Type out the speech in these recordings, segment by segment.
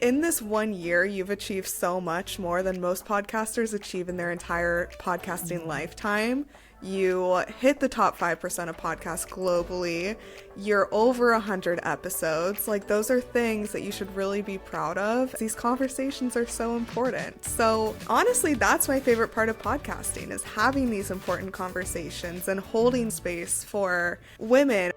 In this 1 year, you've achieved so much more than most podcasters achieve in their entire podcasting lifetime. You hit the top 5% of podcasts globally. You're over 100 episodes. Like, those are things that you should really be proud of. These conversations are so important. So honestly, that's my favorite part of podcasting, is having these important conversations and holding space for women.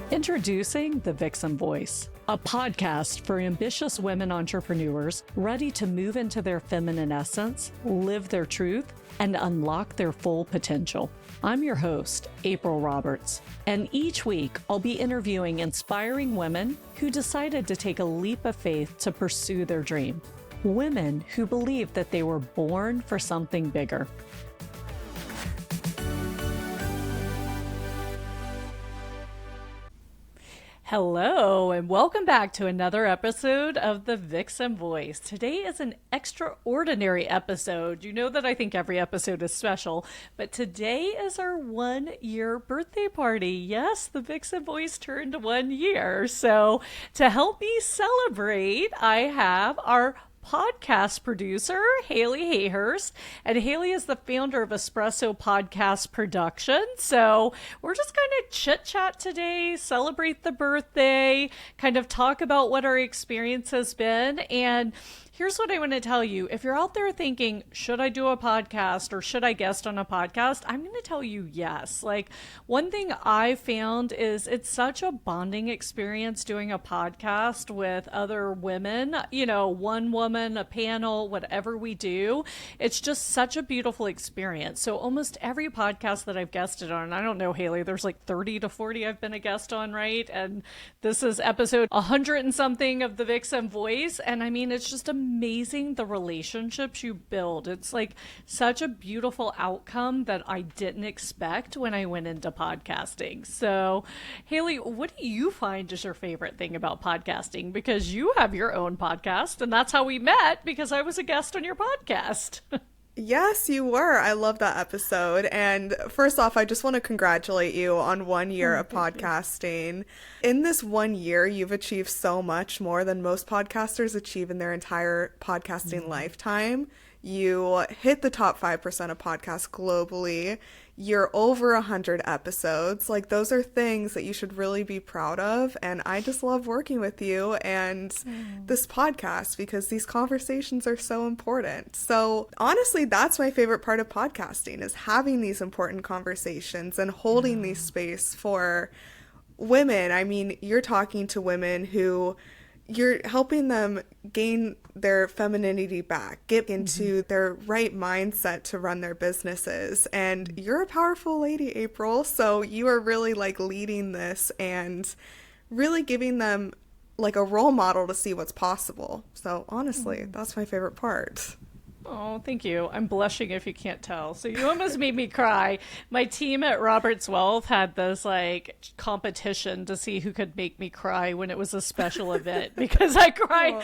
Introducing the Vixen Voice, a podcast for ambitious women entrepreneurs ready to move into their feminine essence, live their truth, and unlock their full potential. I'm your host, April Roberts, and each week I'll be interviewing inspiring women who decided to take a leap of faith to pursue their dream. Women who believe that they were born for something bigger. Hello, and welcome back to another episode of the Vixen Voice. Today is an extraordinary episode. You know that I think every episode is special, but today is our 1-year birthday party. Yes, the Vixen Voice turned 1 year. So to help me celebrate, I have our podcast producer, Hayleigh Hayhurst, and Hayleigh is the founder of Espresso Podcast Production. So we're just going to chit chat today, celebrate the birthday, kind of talk about what our experience has been. And here's what I want to tell you. If you're out there thinking, should I do a podcast or should I guest on a podcast? I'm going to tell you yes. Like, one thing I found is it's such a bonding experience doing a podcast with other women, you know, one woman, a panel, whatever we do. It's just such a beautiful experience. So almost every podcast that I've guested on, I don't know, Hayleigh, there's like 30 to 40 I've been a guest on, right? And this is episode 100 and something of the Vixen Voice. And I mean, it's just amazing the relationships you build. It's like such a beautiful outcome that I didn't expect when I went into podcasting. So, Hayleigh, what do you find is your favorite thing about podcasting? Because you have your own podcast, and that's how we met, because I was a guest on your podcast. Yes, you were. I love that episode. And first off, I just want to congratulate you on 1 year of podcasting. In this 1 year, you've achieved so much more than most podcasters achieve in their entire podcasting lifetime. You hit the top 5% of podcasts globally. You're over 100 episodes. Like, those are things that you should really be proud of. And I just love working with you and this podcast, because these conversations are so important. So honestly, that's my favorite part of podcasting, is having these important conversations and holding these space for women. I mean, you're talking to women who you're helping them gain their femininity back, get into their right mindset to run their businesses. And you're a powerful lady, April. So you are really like leading this and really giving them like a role model to see what's possible. So honestly, that's my favorite part. Oh, thank you. I'm blushing if you can't tell. So you almost made me cry. My team at Roberts Wealth had this like competition to see who could make me cry when it was a special event, because I cry.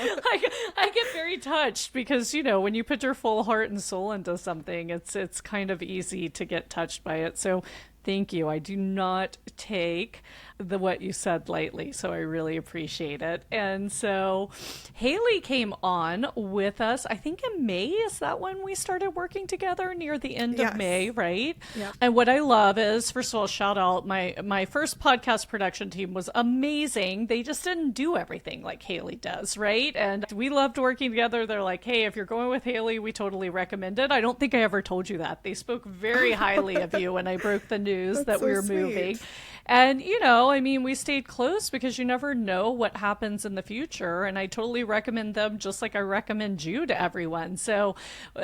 I get very touched, because, you know, when you put your full heart and soul into something, it's kind of easy to get touched by it. So thank you. I do not take what you said lightly, so I really appreciate it. And so Hayleigh came on with us, I think in May. Is that when we started working together, near the end of May, right? Yeah. And what I love is, first of all, shout out, my first podcast production team was amazing. They just didn't do everything like Hayleigh does, right? And we loved working together. They're like, hey, if you're going with Hayleigh, we totally recommend it. I don't think I ever told you that. They spoke very highly of you when I broke the news that we were moving. And, you know, I mean, we stayed close because you never know what happens in the future. And I totally recommend them, just like I recommend you to everyone. So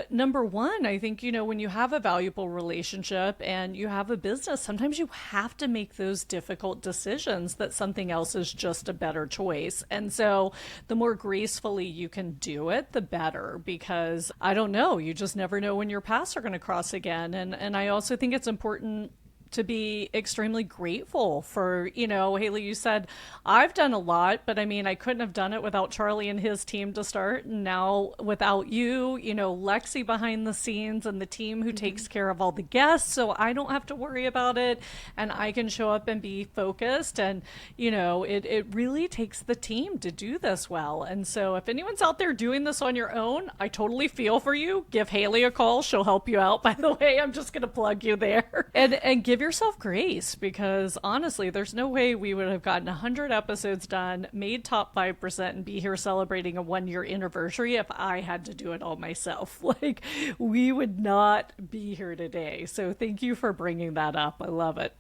number one, I think, you know, when you have a valuable relationship and you have a business, sometimes you have to make those difficult decisions that something else is just a better choice. And so the more gracefully you can do it, the better, because I don't know, you just never know when your paths are going to cross again. And I also think it's important to be extremely grateful for, Hayleigh, you said, I've done a lot, but I mean, I couldn't have done it without Charlie and his team to start. And now without you, Lexi behind the scenes and the team who takes care of all the guests. So I don't have to worry about it and I can show up and be focused. And, it really takes the team to do this well. And so if anyone's out there doing this on your own, I totally feel for you. Give Hayleigh a call. She'll help you out. By the way, I'm just going to plug you there. And give yourself grace, because honestly, there's no way we would have gotten 100 episodes done, made top 5%, and be here celebrating a 1-year anniversary if I had to do it all myself. Like, we would not be here today. So thank you for bringing that up. I love it.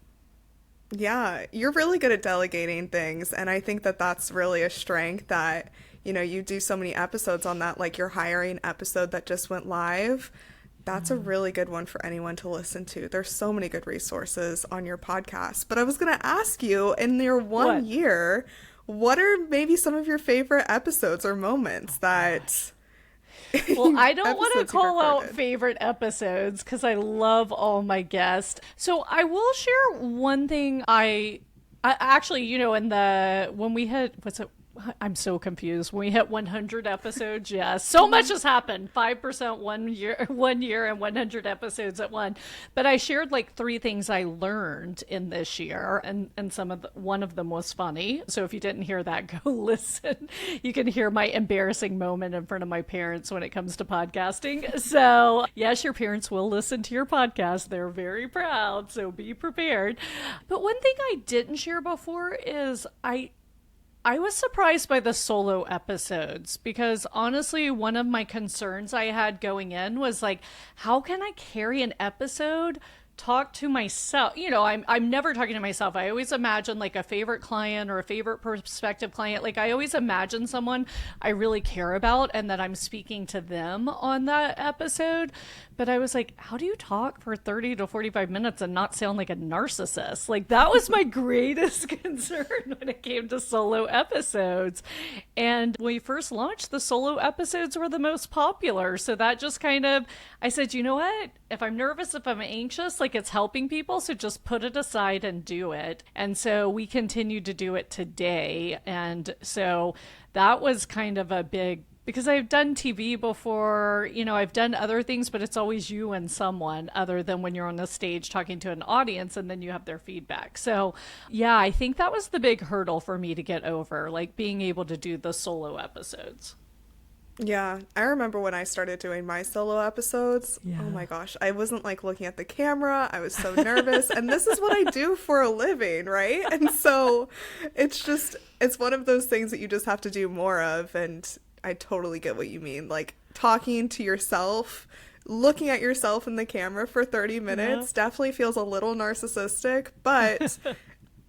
Yeah, you're really good at delegating things. And I think that that's really a strength that, you do so many episodes on that, like your hiring episode that just went live. That's a really good one for anyone to listen to. There's so many good resources on your podcast. But I was going to ask you, in your one year, what are maybe some of your favorite episodes or moments that... Well, I don't want to call out favorite episodes because I love all my guests. So I will share one thing. I actually, when we had, I'm so confused. When we hit 100 episodes, yes, so much has happened. 5% 1 year, and 100 episodes at one. But I shared like 3 things I learned in this year, and one of them was funny. So if you didn't hear that, go listen. You can hear my embarrassing moment in front of my parents when it comes to podcasting. So yes, your parents will listen to your podcast. They're very proud, so be prepared. But one thing I didn't share before is I was surprised by the solo episodes, because honestly, one of my concerns I had going in was like, how can I carry an episode, talk to myself? I'm never talking to myself. I always imagine like a favorite client or a favorite prospective client. Like, I always imagine someone I really care about and that I'm speaking to them on that episode. But I was like, how do you talk for 30 to 45 minutes and not sound like a narcissist? Like, that was my greatest concern when it came to solo episodes. And when we first launched, the solo episodes were the most popular. So that just kind of, I said, you know what? If I'm nervous, if I'm anxious, like, it's helping people. So just put it aside and do it. And so we continue to do it today. And so that was kind of a big, because I've done TV before, I've done other things, but it's always you and someone other than when you're on the stage talking to an audience and then you have their feedback. So yeah, I think that was the big hurdle for me to get over, like being able to do the solo episodes. Yeah, I remember when I started doing my solo episodes. Yeah. Oh my gosh, I wasn't like looking at the camera. I was so nervous. And this is what I do for a living, right? And so it's one of those things that you just have to do more of. And I totally get what you mean. Like, talking to yourself, looking at yourself in the camera for 30 minutes definitely feels a little narcissistic, but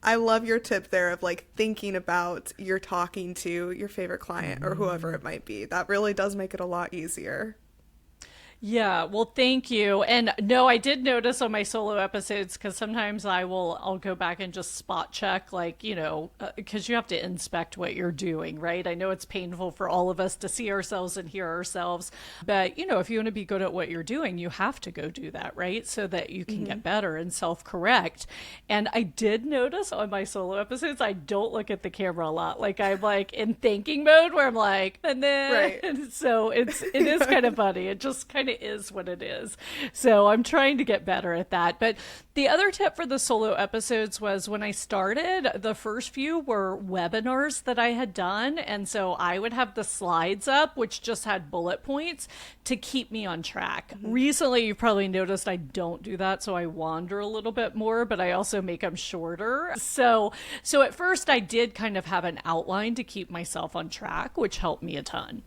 I love your tip there of like thinking about you're talking to your favorite client or whoever it might be. That really does make it a lot easier. Yeah, well, thank you. And no, I did notice on my solo episodes, because sometimes I'll go back and just spot check, like, because you have to inspect what you're doing, right? I know it's painful for all of us to see ourselves and hear ourselves, but if you want to be good at what you're doing, you have to go do that, right? So that you can get better and self-correct. And I did notice on my solo episodes, I don't look at the camera a lot. Like, I'm like in thinking mode where I'm like, and then, right. So it is kind of funny. It just kind of is what it is. So I'm trying to get better at that. But the other tip for the solo episodes was, when I started, the first few were webinars that I had done. And so I would have the slides up, which just had bullet points to keep me on track. Recently, you've probably noticed I don't do that. So I wander a little bit more, but I also make them shorter. So at first I did kind of have an outline to keep myself on track, which helped me a ton.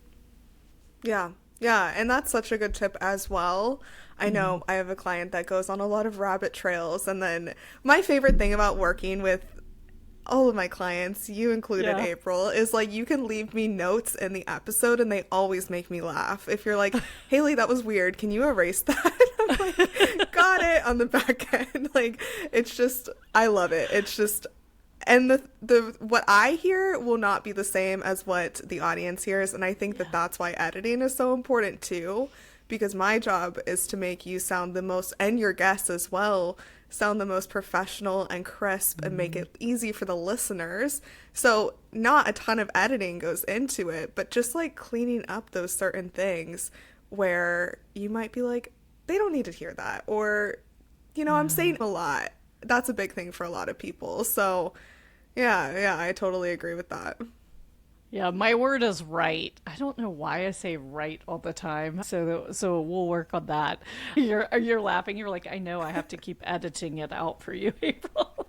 Yeah. Yeah, and that's such a good tip as well. I know I have a client that goes on a lot of rabbit trails, and then my favorite thing about working with all of my clients, you included, April, is like, you can leave me notes in the episode and they always make me laugh. If you're like, Hayleigh, that was weird, can you erase that? I'm like, got it, on the back end. Like, it's just, I love it. It's just, and the what I hear will not be the same as what the audience hears. And I think that that's why editing is so important too, because my job is to make you sound the most, and your guests as well, sound the most professional and crisp and make it easy for the listeners. So not a ton of editing goes into it, but just like cleaning up those certain things where you might be like, they don't need to hear that. Or, I'm saying a lot. That's a big thing for a lot of people. So yeah, I totally agree with that. Yeah, my word is right. I don't know why I say right all the time. So we'll work on that. You're laughing. You're like, I know I have to keep editing it out for you, April.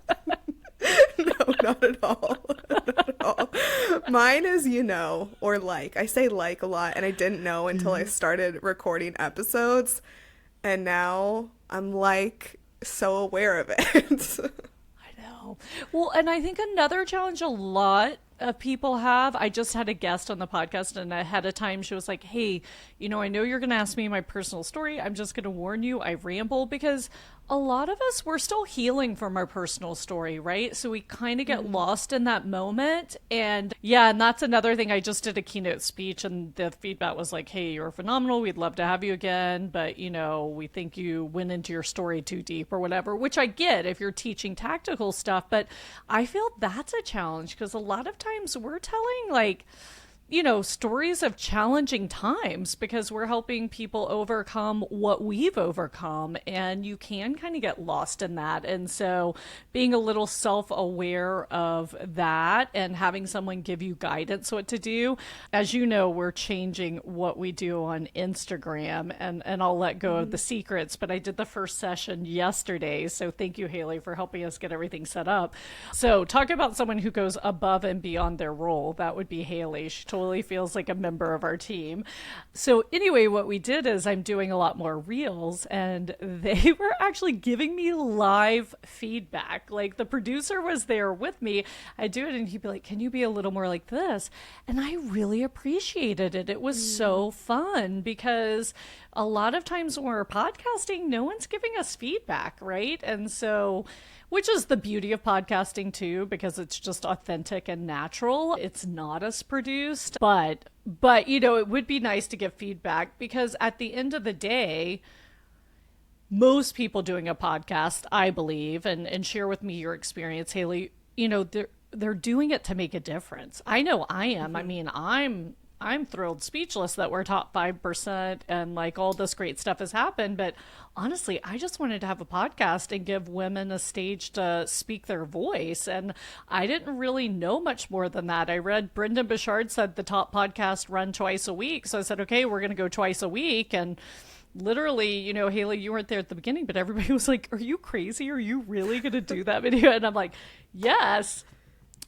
No, not at all. Not at all. Mine is, or like. I say like a lot, and I didn't know until I started recording episodes. And now I'm like so aware of it. I know. Well, and I think another challenge a lot of people have. I just had a guest on the podcast, and ahead of time she was like, hey, I know you're going to ask me my personal story. I'm just going to warn you, I ramble, because a lot of us, we're still healing from our personal story, right? So we kind of get lost in that moment. And that's another thing. I just did a keynote speech, and the feedback was like, hey, you're phenomenal. We'd love to have you again. But, we think you went into your story too deep or whatever, which I get if you're teaching tactical stuff. But I feel that's a challenge because a lot of times we're telling like, stories of challenging times because we're helping people overcome what we've overcome. And you can kind of get lost in that. And so being a little self-aware of that and having someone give you guidance what to do. As you know, we're changing what we do on Instagram, and I'll let go of the secrets, but I did the first session yesterday. So thank you, Hayleigh, for helping us get everything set up. So talk about someone who goes above and beyond their role. That would be Hayleigh. She totally feels like a member of our team. So anyway, what we did is I'm doing a lot more reels, and they were actually giving me live feedback. Like the producer was there with me. I do it and he'd be like, can you be a little more like this? And I really appreciated it. It was so fun because a lot of times when we're podcasting, no one's giving us feedback, right? And so, which is the beauty of podcasting too, because it's just authentic and natural. It's not as produced, but it would be nice to get feedback because at the end of the day, most people doing a podcast, I believe, and share with me your experience, Hayleigh, they're doing it to make a difference. I know I am. I mean, I'm thrilled, speechless that we're top 5% and like all this great stuff has happened. But honestly, I just wanted to have a podcast and give women a stage to speak their voice. And I didn't really know much more than that. I read Brendan Burchard said the top podcasts run twice a week. So I said, okay, we're going to go twice a week. And literally, Hayleigh, you weren't there at the beginning, but everybody was like, are you crazy? Are you really going to do that video? And I'm like, yes.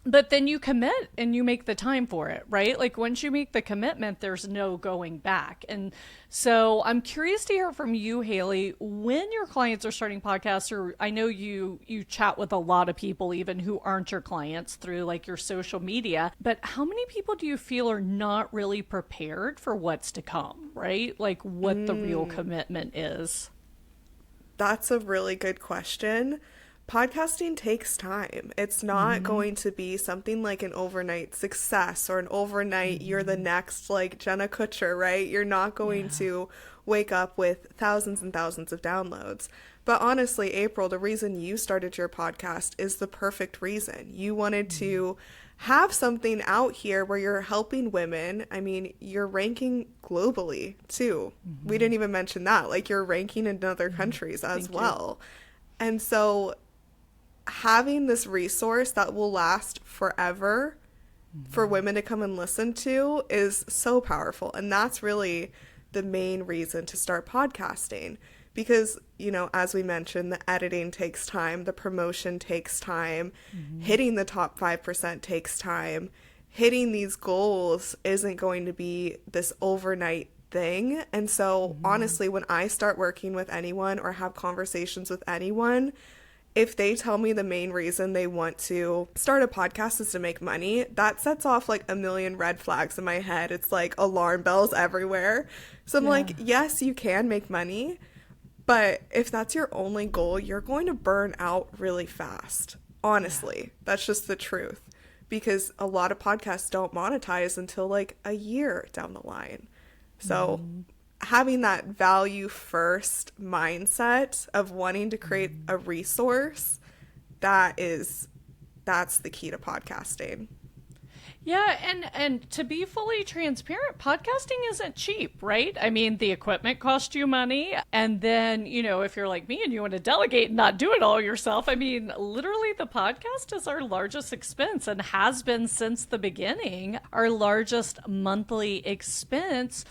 But then you commit and you make the time for it, right? Like once you make the commitment, there's no going back. And so I'm curious to hear from you, Hayleigh, when your clients are starting podcasts, or I know you chat with a lot of people even who aren't your clients through like your social media, but how many people do you feel are not really prepared for what's to come, right? Like what the real commitment is? That's a really good question. Podcasting takes time. It's not going to be something like an overnight success or an overnight you're the next like Jenna Kutcher, right? You're not going to wake up with thousands and thousands of downloads. But honestly, April, the reason you started your podcast is the perfect reason. You wanted to have something out here where you're helping women. I mean, you're ranking globally too. We didn't even mention that. Like you're ranking in other countries as well. And so having this resource that will last forever for women to come and listen to is so powerful. And that's really the main reason to start podcasting because, as we mentioned, the editing takes time, the promotion takes time, hitting the top 5% takes time, hitting these goals isn't going to be this overnight thing. And so honestly, when I start working with anyone or have conversations with anyone, if they tell me the main reason they want to start a podcast is to make money, that sets off like a million red flags in my head. It's like alarm bells everywhere. So I'm like, yes, you can make money, but if that's your only goal, you're going to burn out really fast. Honestly, that's just the truth because a lot of podcasts don't monetize until like a year down the line. So having that value first mindset of wanting to create a resource, that's the key to podcasting. Yeah, and to be fully transparent, podcasting isn't cheap, right? I mean, the equipment costs you money, and then, if you're like me and you want to delegate and not do it all yourself, I mean, literally the podcast is our largest expense and has been since the beginning, our largest monthly expense.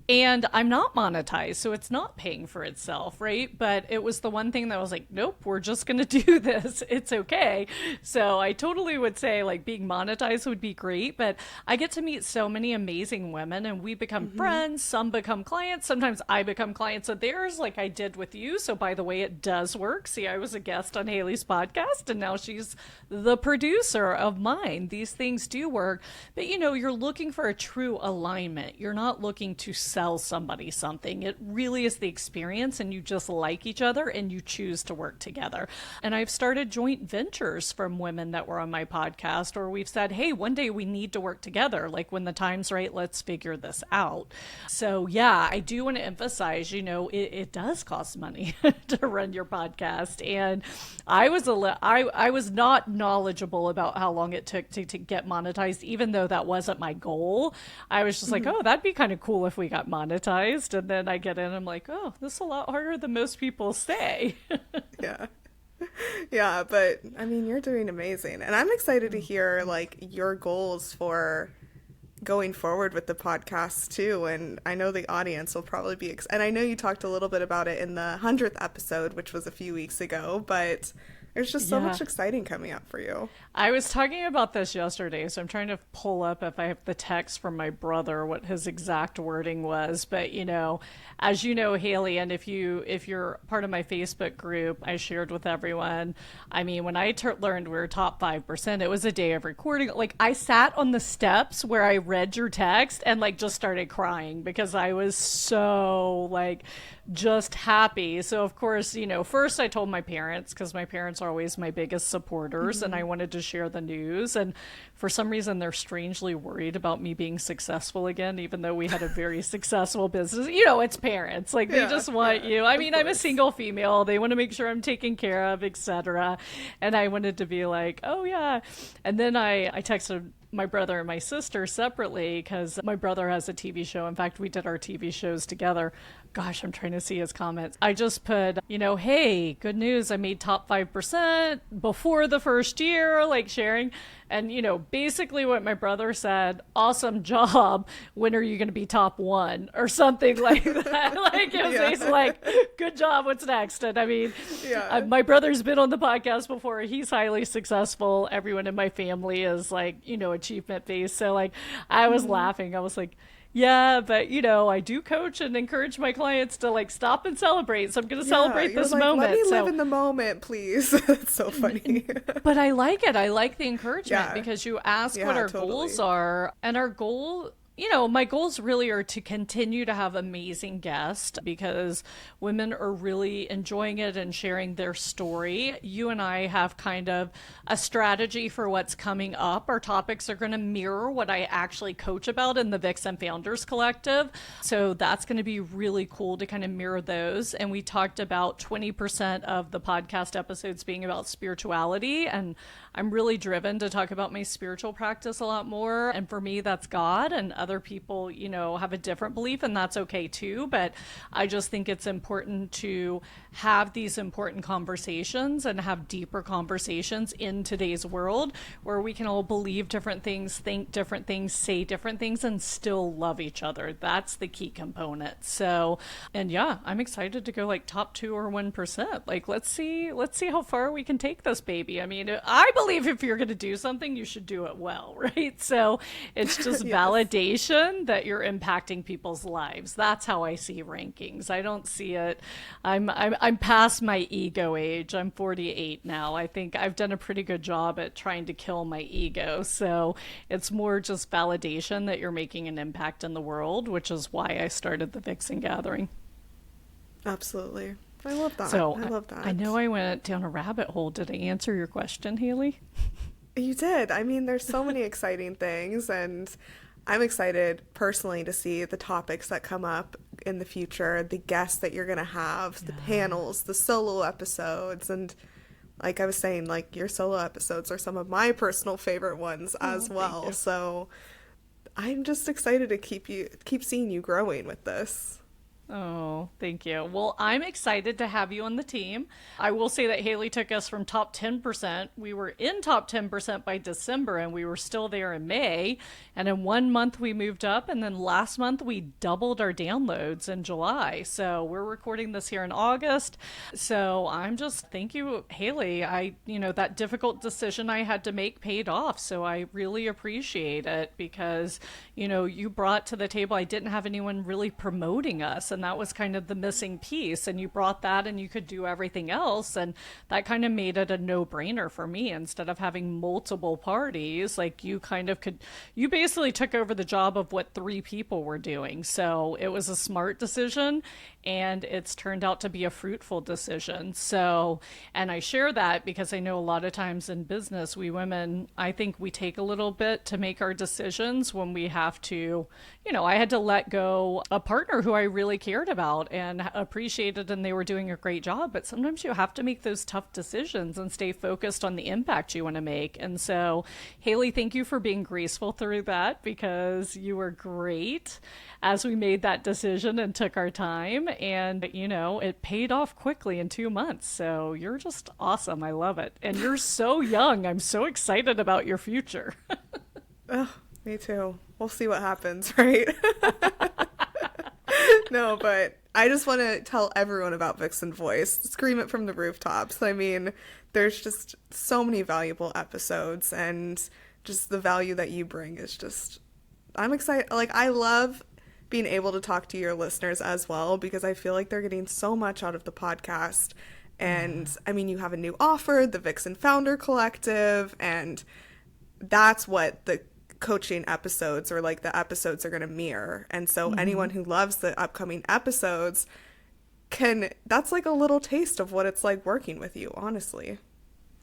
And I'm not monetized, so it's not paying for itself, right? But it was the one thing that I was like, nope, we're just going to do this. It's okay. So I totally would say like being monetized would be great, but I get to meet so many amazing women and we become friends. Some become clients. Sometimes I become clients of theirs like I did with you. So by the way, it does work. See, I was a guest on Hayleigh's podcast and now she's the producer of mine. These things do work, but you're looking for a true alignment. You're not looking to sell somebody something. It really is the experience and you just like each other and you choose to work together. And I've started joint ventures from women that were on my podcast, or we've said, hey, one day we need to work together. Like when the time's right, let's figure this out. So yeah, I do want to emphasize, it does cost money to run your podcast. And I was not knowledgeable about how long it took to get monetized, even though that wasn't my goal. I was just like, oh, that'd be kind of cool if we got monetized. And then I get in, I'm like, oh, this is a lot harder than most people say. Yeah, but I mean, you're doing amazing. And I'm excited to hear like your goals for going forward with the podcast too. And I know the audience will probably be, and I know you talked a little bit about it in the 100th episode, which was a few weeks ago, but there's just so much exciting coming up for you. I was talking about this yesterday, so I'm trying to pull up if I have the text from my brother, what his exact wording was. But, as you know, Hayleigh, and if you're part of my Facebook group, I shared with everyone. I mean, when I learned we were top 5%, it was a day of recording. Like, I sat on the steps where I read your text and, like, just started crying because I was so, like, just happy. So, of course, first I told my parents because my parents are always my biggest supporters and I wanted to share the news. And for some reason, they're strangely worried about me being successful again, even though we had a very successful business. It's parents. Like, they just want you. I mean, I'm a single female. They want to make sure I'm taken care of, etc. And I wanted to be like, oh, yeah. And then I texted my brother and my sister separately because my brother has a TV show. In fact, we did our TV shows together. Gosh, I'm trying to see his comments. I just put, hey, good news. I made top 5% before the first year, like sharing. And, basically what my brother said, awesome job. When are you going to be top 1 or something like that? Like it was basically like, good job. What's next? And I mean, my brother's been on the podcast before. He's highly successful. Everyone in my family is like, achievement based. So like I was laughing. I was like, yeah, but I do coach and encourage my clients to like stop and celebrate. So I'm going to celebrate this moment. Let me live in the moment, please. It's so funny. But I like it. I like the encouragement because you ask what our goals are, and our goal, my goals really are to continue to have amazing guests because women are really enjoying it and sharing their story. You and I have kind of a strategy for what's coming up. Our topics are going to mirror what I actually coach about in the Vixen Founders Collective. So that's going to be really cool to kind of mirror those. And we talked about 20% of the podcast episodes being about spirituality. And I'm really driven to talk about my spiritual practice a lot more. And for me, that's God, and other people, have a different belief, and that's okay too. But I just think it's important to have these important conversations and have deeper conversations in today's world where we can all believe different things, think different things, say different things, and still love each other. That's the key component. So, and yeah, I'm excited to go like top 2 or 1%. Like, let's see how far we can take this baby. I mean, I believe if you're going to do something, you should do it well, right? So it's just validation that you're impacting people's lives. That's how I see rankings. I don't see it. I'm past my ego age. I'm 48 now. I think I've done a pretty good job at trying to kill my ego. So it's more just validation that you're making an impact in the world, which is why I started the Vixen Gathering. Absolutely. I love that. So I love that. I know I went down a rabbit hole. Did I answer your question, Hayleigh? You did. I mean, there's so many exciting things, and I'm excited personally to see the topics that come up in the future, the guests that you're going to have, the panels, the solo episodes. And like I was saying, like your solo episodes are some of my personal favorite ones as well. So I'm just excited to keep seeing you growing with this. Oh, thank you. Well, I'm excited to have you on the team. I will say that Hayleigh took us from top 10%. We were in top 10% by December, and we were still there in May. And in 1 month, we moved up. And then last month, we doubled our downloads in July. So we're recording this here in August. So thank you, Hayleigh. That difficult decision I had to make paid off. So I really appreciate it because, you brought to the table, I didn't have anyone really promoting us. And that was kind of the missing piece. And you brought that and you could do everything else. And that kind of made it a no-brainer for me. Instead of having multiple parties, like you basically took over the job of what 3 people were doing. So it was a smart decision and it's turned out to be a fruitful decision. So, and I share that because I know a lot of times in business, we women, I think we take a little bit to make our decisions when we have to, I had to let go a partner who I really cared about and appreciated, and they were doing a great job. But sometimes you have to make those tough decisions and stay focused on the impact you want to make. And so, Hayleigh, thank you for being graceful through that because you were great as we made that decision and took our time. And, it paid off quickly in 2 months. So you're just awesome. I love it. And you're so young. I'm so excited about your future. Oh, me too. We'll see what happens, right? No, but I just want to tell everyone about Vixen Voice. Scream it from the rooftops. I mean, there's just so many valuable episodes, and just the value that you bring is just, I'm excited. Like, I love being able to talk to your listeners as well, because I feel like they're getting so much out of the podcast. And I mean, you have a new offer, the Vixen Founder Collective, and that's what the coaching episodes or like the episodes are going to mirror. And so anyone who loves the upcoming episodes that's like a little taste of what it's like working with you, honestly.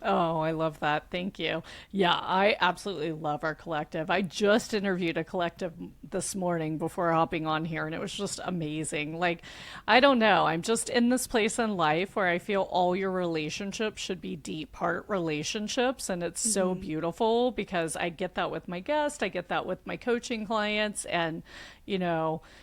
Oh, I love that. Thank you. Yeah, I absolutely love our collective. I just interviewed a collective this morning before hopping on here, and it was just amazing. Like, I don't know. I'm just in this place in life where I feel all your relationships should be deep heart relationships. And it's so beautiful because I get that with my guests. I get that with my coaching clients. And,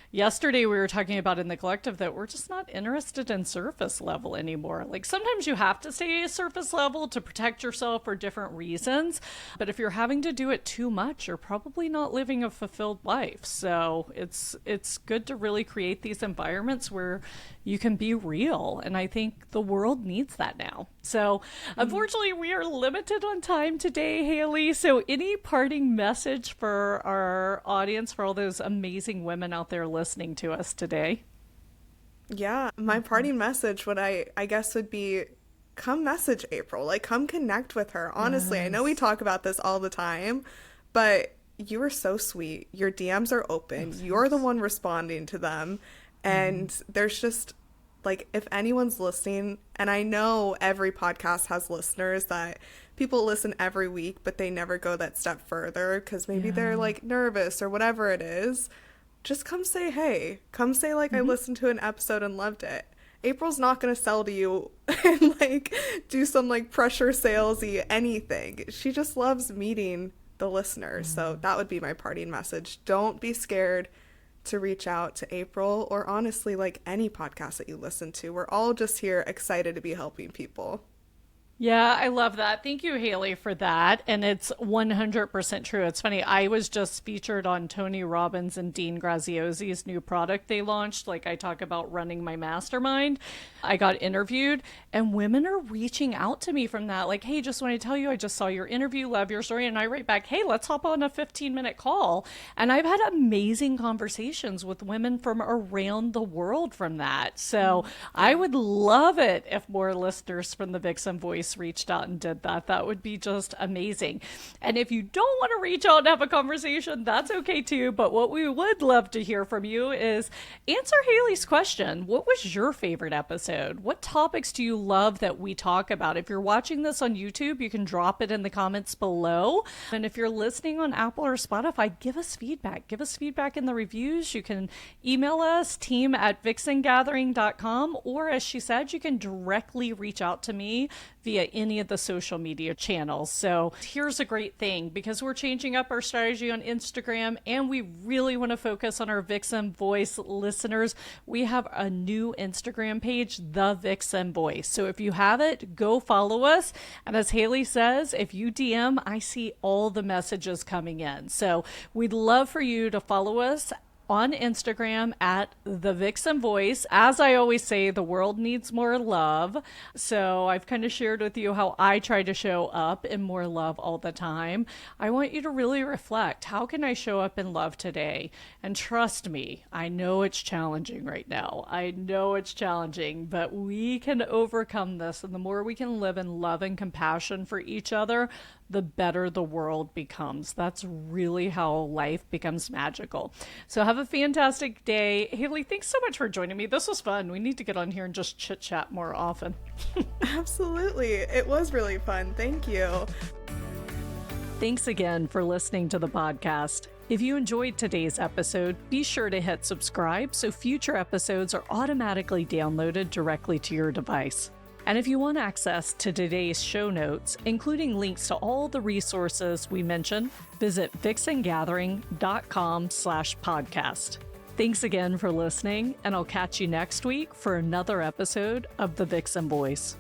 yesterday we were talking about in the collective that we're just not interested in surface level anymore. Like, sometimes you have to stay surface level to protect yourself for different reasons. But if you're having to do it too much, you're probably not living a fulfilled life. So it's good to really create these environments where you can be real. And I think the world needs that now. So unfortunately, we are limited on time today, Hayleigh. So any parting message for our audience, for all those amazing women out there listening to us today? Yeah, my parting message I guess would be, come message April. Like, come connect with her. Honestly, I know we talk about this all the time, but you are so sweet. Your DMs are open. You're the one responding to them. And there's just, like, if anyone's listening, and I know every podcast has listeners that people listen every week, but they never go that step further because maybe they're, like, nervous or whatever it is. Just come say, hey. Come say, like, I listened to an episode and loved it. April's not going to sell to you and, like, do some, like, pressure salesy anything. She just loves meeting the listeners. So that would be my parting message. Don't be scared to reach out to April, or honestly, like, any podcast that you listen to. We're all just here excited to be helping people. Yeah, I love that. Thank you, Hayleigh, for that. And it's 100% true. It's funny. I was just featured on Tony Robbins and Dean Graziosi's new product they launched. Like, I talk about running my mastermind. I got interviewed, and women are reaching out to me from that. Like, hey, just want to tell you, I just saw your interview, love your story. And I write back, hey, let's hop on a 15-minute call. And I've had amazing conversations with women from around the world from that. So I would love it if more listeners from the Vixen Voice Voice reached out and did that. That would be just amazing. And if you don't want to reach out and have a conversation, that's okay too. But what we would love to hear from you is answer Hayleigh's question. What was your favorite episode? What topics do you love that we talk about? If you're watching this on YouTube, you can drop it in the comments below. And if you're listening on Apple or Spotify, give us feedback. Give us feedback in the reviews. You can email us, team@vixengathering.com, or as she said, you can directly reach out to me via any of the social media channels. So here's a great thing, because we're changing up our strategy on Instagram and we really want to focus on our Vixen Voice listeners. We have a new Instagram page, The Vixen Voice. So if you have it, go follow us. And as Hayleigh says, if you DM, I see all the messages coming in. So we'd love for you to follow us on Instagram at The Vixen Voice. As I always say, the world needs more love. So I've kind of shared with you how I try to show up in more love all the time. I want you to really reflect, how can I show up in love today? And trust me, I know it's challenging right now. I know it's challenging, but we can overcome this. And the more we can live in love and compassion for each other, the better the world becomes. That's really how life becomes magical. So have a fantastic day. Hayleigh, thanks so much for joining me. This was fun. We need to get on here and just chit chat more often. Absolutely. It was really fun. Thank you. Thanks again for listening to the podcast. If you enjoyed today's episode, be sure to hit subscribe so future episodes are automatically downloaded directly to your device. And if you want access to today's show notes, including links to all the resources we mentioned, visit vixengathering.com/podcast. Thanks again for listening, and I'll catch you next week for another episode of The Vixen Voice.